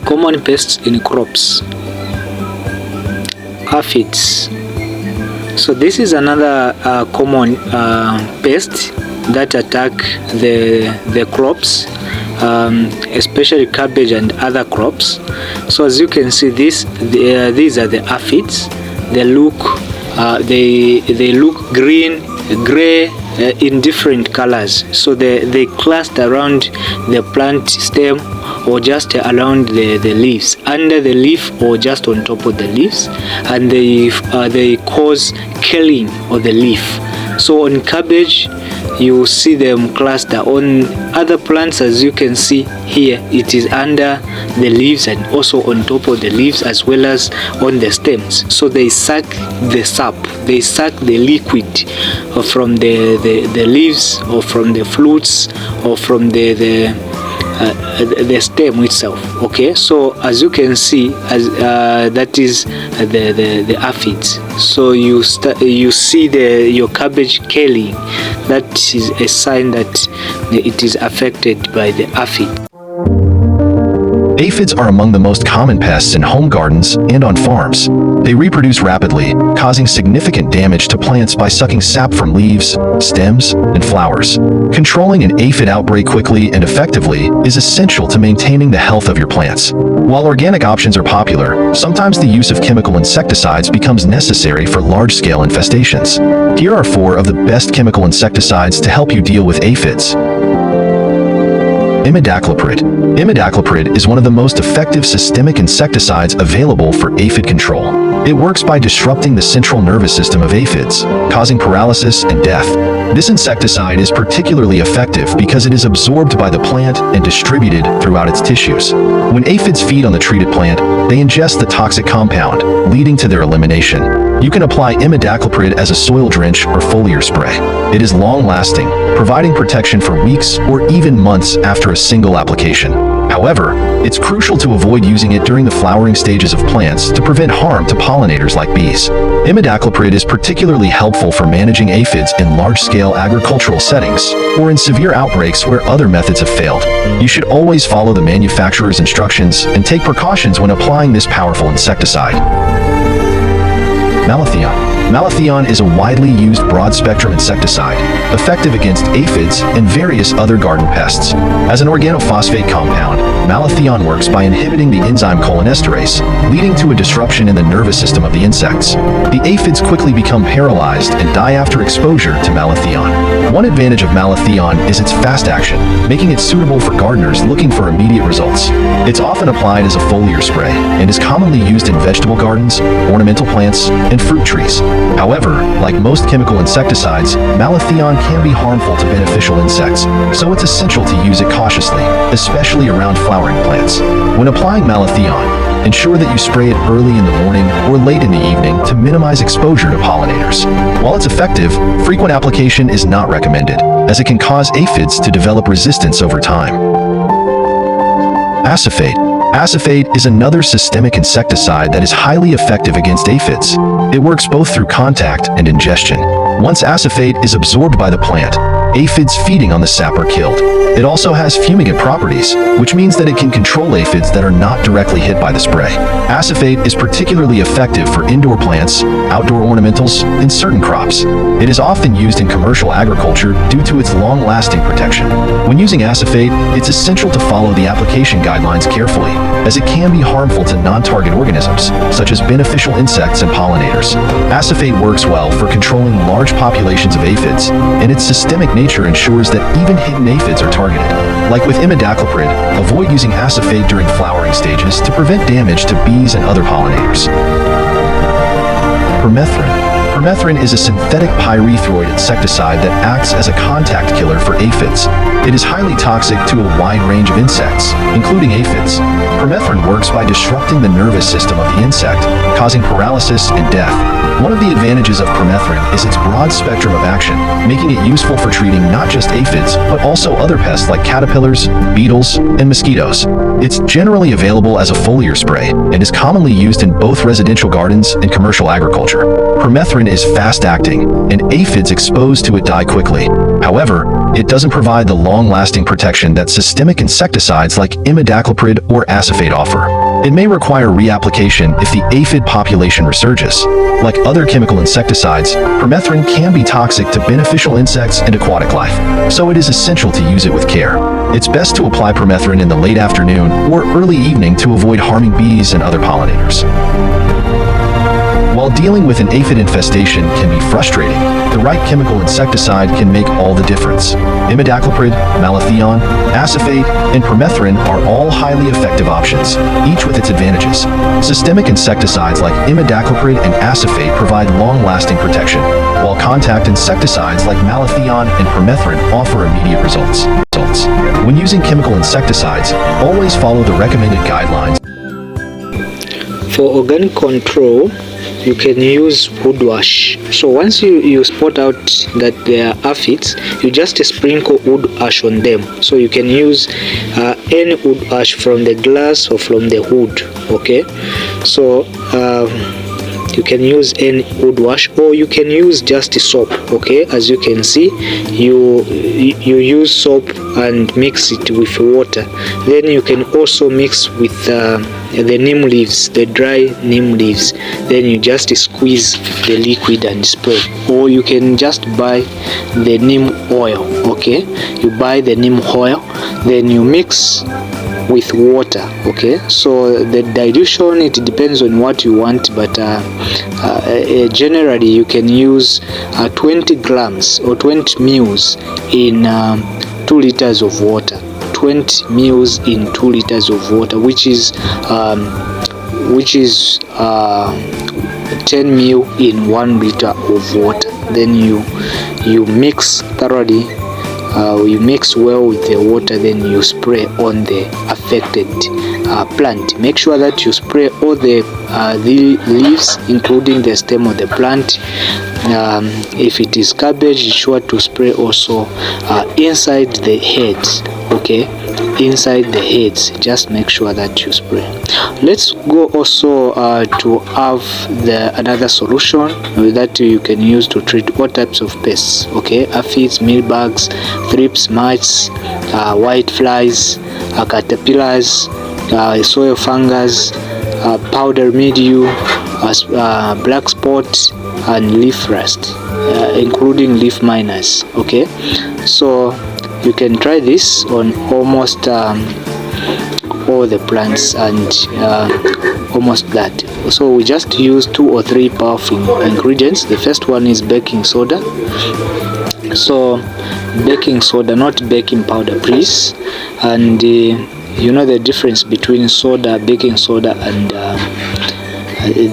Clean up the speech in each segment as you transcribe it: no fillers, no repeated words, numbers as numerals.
Common pests in crops. Aphids. So this is another common pest that attack the crops, especially cabbage and other crops. So as you can see, these are the aphids. They look green, gray, in different colors. So they cluster around the plant stem or just around the leaves, under the leaf or just on top of the leaves, and they cause killing of the leaf. So on cabbage you see them cluster. On other plants, as you can see here, it is under the leaves and also on top of the leaves as well as on the stems. So they suck the sap, they suck the liquid from the leaves or from the fruits or from the stem itself. Okay, so as you can see, that is the aphids. So you see your cabbage killing. That is a sign that it is affected by the aphid. Aphids are among the most common pests in home gardens and on farms. They reproduce rapidly, causing significant damage to plants by sucking sap from leaves, stems, and flowers. Controlling an aphid outbreak quickly and effectively is essential to maintaining the health of your plants. While organic options are popular, sometimes the use of chemical insecticides becomes necessary for large-scale infestations. Here are 4 of the best chemical insecticides to help you deal with aphids. Imidacloprid. Imidacloprid is one of the most effective systemic insecticides available for aphid control. It works by disrupting the central nervous system of aphids, causing paralysis and death. This insecticide is particularly effective because it is absorbed by the plant and distributed throughout its tissues. When aphids feed on the treated plant, they ingest the toxic compound, leading to their elimination. You can apply imidacloprid as a soil drench or foliar spray. It is long-lasting, providing protection for weeks or even months after a single application. However, it's crucial to avoid using it during the flowering stages of plants to prevent harm to pollinators like bees. Imidacloprid is particularly helpful for managing aphids in large-scale agricultural settings or in severe outbreaks where other methods have failed. You should always follow the manufacturer's instructions and take precautions when applying this powerful insecticide. Malathion. Malathion is a widely used broad-spectrum insecticide, effective against aphids and various other garden pests. As an organophosphate compound, malathion works by inhibiting the enzyme cholinesterase, leading to a disruption in the nervous system of the insects. The aphids quickly become paralyzed and die after exposure to malathion. One advantage of malathion is its fast action, making it suitable for gardeners looking for immediate results. It's often applied as a foliar spray and is commonly used in vegetable gardens, ornamental plants, and fruit trees. However, like most chemical insecticides, malathion can be harmful to beneficial insects, so it's essential to use it cautiously, especially around flowering plants. When applying malathion, ensure that you spray it early in the morning or late in the evening to minimize exposure to pollinators. While it's effective, frequent application is not recommended, as it can cause aphids to develop resistance over time. Acephate. Acephate is another systemic insecticide that is highly effective against aphids. It works both through contact and ingestion. Once acephate is absorbed by the plant, aphids feeding on the sap are killed. It also has fumigant properties, which means that it can control aphids that are not directly hit by the spray. Acephate is particularly effective for indoor plants, outdoor ornamentals, and certain crops. It is often used in commercial agriculture due to its long-lasting protection. When using acephate, it's essential to follow the application guidelines carefully, as it can be harmful to non-target organisms, such as beneficial insects and pollinators. Acephate works well for controlling large populations of aphids, and its systemic nature ensures that even hidden aphids are targeted. Like with imidacloprid, avoid using acephate during flowering stages to prevent damage to bees and other pollinators. Permethrin. Permethrin is a synthetic pyrethroid insecticide that acts as a contact killer for aphids. It is highly toxic to a wide range of insects, including aphids. Permethrin works by disrupting the nervous system of the insect, causing paralysis and death. One of the advantages of permethrin is its broad spectrum of action, making it useful for treating not just aphids, but also other pests like caterpillars, beetles, and mosquitoes. It's generally available as a foliar spray and is commonly used in both residential gardens and commercial agriculture. Permethrin is fast-acting, and aphids exposed to it die quickly. However, it doesn't provide the long-lasting protection that systemic insecticides like imidacloprid or acephate offer. It may require reapplication if the aphid population resurges. Like other chemical insecticides, permethrin can be toxic to beneficial insects and aquatic life, so it is essential to use it with care. It's best to apply permethrin in the late afternoon or early evening to avoid harming bees and other pollinators. While dealing with an aphid infestation can be frustrating, the right chemical insecticide can make all the difference. Imidacloprid, malathion, acephate, and permethrin are all highly effective options, each with its advantages. Systemic insecticides like imidacloprid and acephate provide long-lasting protection, while contact insecticides like malathion and permethrin offer immediate results. When using chemical insecticides, always follow the recommended guidelines. For organic control, you can use wood ash. So once you spot out that there are aphids, you just sprinkle wood ash on them. So you can use any wood ash from the glass or from the wood. Okay, so you can use any wood ash, or you can use just soap. Okay, as you can see, you use soap and mix it with water. Then you can also mix with the neem leaves, the dry neem leaves. Then you just squeeze the liquid and spray. Or you can just buy the neem oil. Okay, you buy the neem oil, then you mix with water. Okay, so the dilution, it depends on what you want, but generally you can use 20 grams or 20 mils in 2 liters of water. 20 mils in 2 liters of water, which is 10 mil in 1 liter of water. Then you mix thoroughly. You mix well with the water, then you spray on the affected plant. Make sure that you spray all the leaves, including the stem of the plant. If it is cabbage, be sure to spray also inside the heads. Okay, inside the heads, just make sure that you spray. Let's go also to have another solution that you can use to treat all types of pests. Okay, aphids, mealybugs, thrips, mites, white flies, caterpillars, soil fungus, powder mildew, black spot, and leaf rust, including leaf miners. Okay, so you can try this on almost all the plants and almost that. So we just use 2 or 3 powerful ingredients. The first one is baking soda. So baking soda, not baking powder, please. And you know the difference between soda, baking soda, and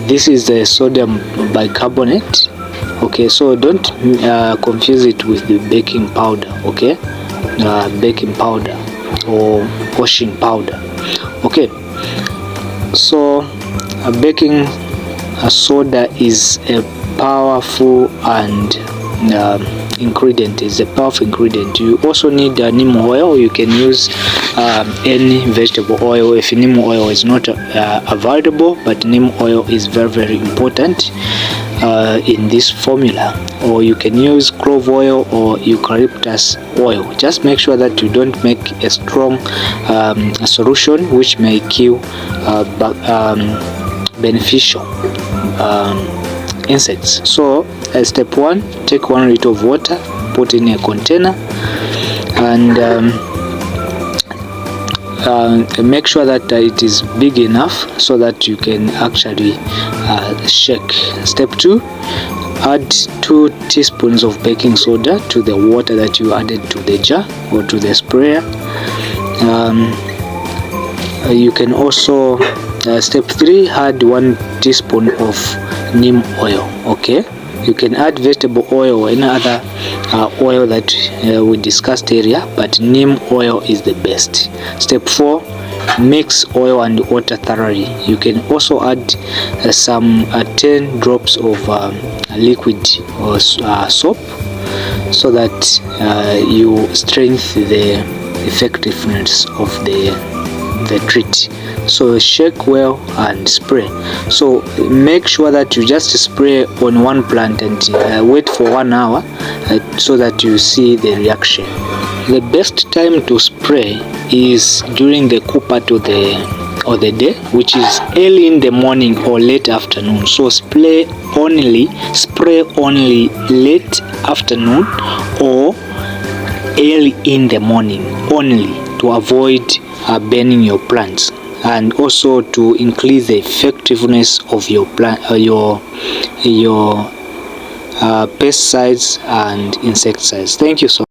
this is the sodium bicarbonate. Okay, so don't confuse it with the baking powder. Okay, baking powder or washing powder. Okay, so baking soda is a powerful and ingredient. Is a powerful ingredient. You also need neem oil. You can use any vegetable oil if neem oil is not available, but neem oil is very, very important in this formula. Or you can use clove oil or eucalyptus oil. Just make sure that you don't make a strong solution which may kill beneficial insects. So step 1, take 1 liter of water, put in a container, and make sure that it is big enough so that you can actually shake. Step 2, add 2 teaspoons of baking soda to the water that you added to the jar or to the sprayer. You can also step 3, add 1 teaspoon of neem oil. Okay, you can add vegetable oil or any other oil that we discussed earlier, but neem oil is the best. Step 4, mix oil and water thoroughly. You can also add some 10 drops of liquid or soap, so that you strengthen the effectiveness of the treat. So shake well and spray. So make sure that you just spray on one plant and wait for 1 hour so that you see the reaction. The best time to spray is during the cool part of the of the day, which is early in the morning or late afternoon. So spray only late afternoon or early in the morning only, to avoid burning your plants, and also to increase the effectiveness of your plant, your pesticides and insecticides. Thank you so much.